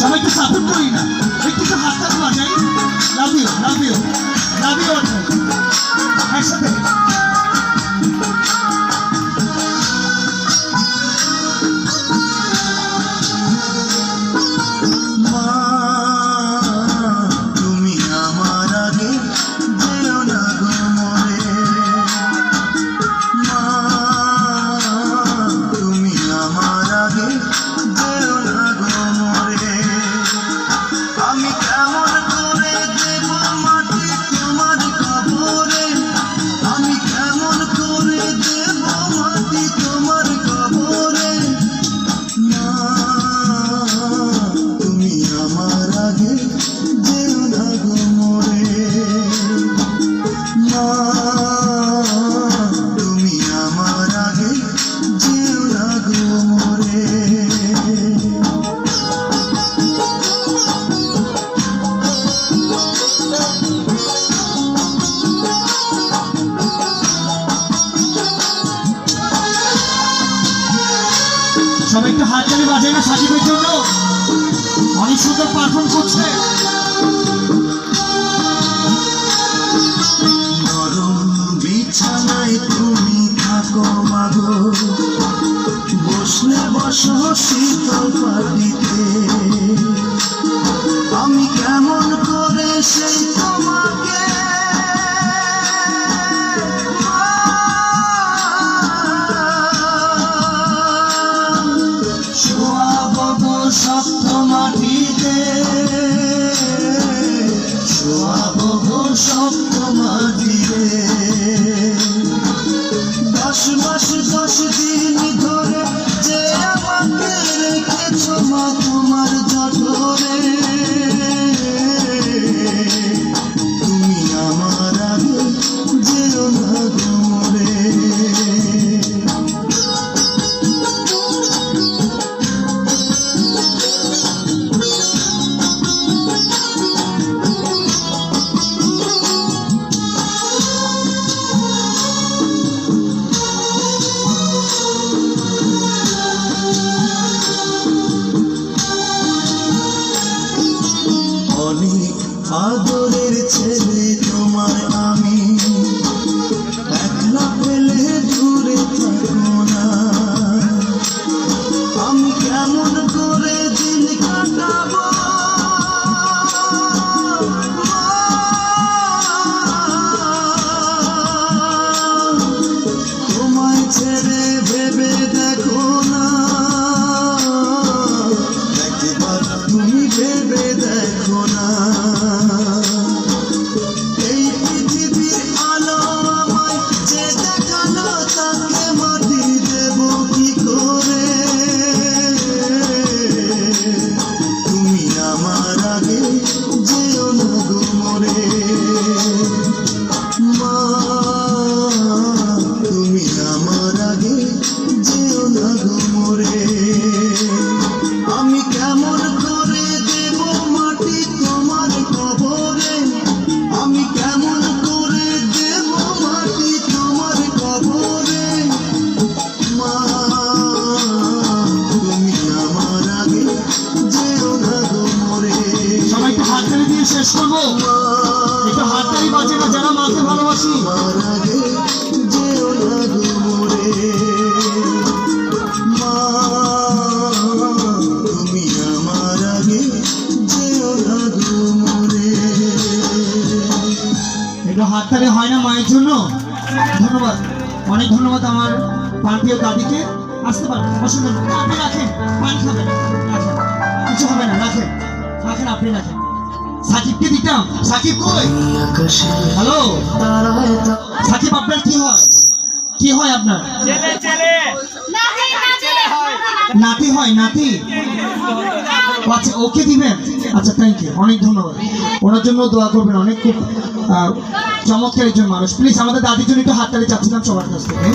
সবাইকে সাপোর্ট করি না, একটু তো হাতটা বাজাই। Love you, love you, love you একসাথে। সবাই একটু হাত তালি বাজায় না সাকিবের জন্য, অনেক সুন্দর পারফর্ম করছে। নরম বিছানায় তুমি থাকো মাগো, বসলে বসো শীতল পাটিতে, আমি কেমন করে সেই তোমাকে শক্ত মাটিতে, শোয়াবো শক্ত মাটিতে। 10 মাস 10 দিন ধরে যে আমাকে রেখেছ মা তোমার জঠরে, তুমি আমার আগে যেও না গো মরে। অনেক আদরের ছেলে তোমার আমি, একলা পেলে দূরে থাকো না, আমি কেমন করে দিন কাটাবো, তোমায় ছেড়ে ভেবে দেখো না, একবার তুমি ভেবে দেখো না। এই পৃথিবীর আলো আমায় যে দেখালো, তাকে মাটি দেব কি করে, তুমি আমার আগে যেও না গো মরে। মা তুমি আমার আগে যেও না গো মরে, আমি কেমন করে দেব মাটি তোমার কবরে, আমি কেমন করে দেব মাটি তোমার কবরে। মা তুমি আমার আগে যেও না গো মরে। সবাই একটু হাত তালি দিয়ে শেষ করবো, একটু হাত তালি বাজে না যারা মাকে ভালোবাসি। আমার আগে যেও না গো মরে। মা তুমি আমার আগে যেও না গো মরে। একটু হাত তালি হয় না মায়ের জন্য? ধন্যবাদ, অনেক ধন্যবাদ আমার প্রান্তীয় দাদিকে। আসতে পারেন, অসুবিধা নেই, আপনি রাখেন, পানি খাবেন, রাখেন, কিছু হবে না, রাখেন রাখেন, আপনি রাখেন। সাকিবকে দিতাম, সাকিব কই? হ্যালো সাকিব, আপনার কি হয়? কি হয় আপনার? নাতি হয়, নাতি। আচ্ছা, ওকে দিবেন? আচ্ছা, থ্যাংক ইউ, অনেক ধন্যবাদ। ওনার জন্য দোয়া করবেন, অনেক খুব চমৎকার একজন মানুষ। প্লিজ আমাদের দাদির জন্য একটু হাততালি চাচ্ছিলাম সবার কাছ থেকে।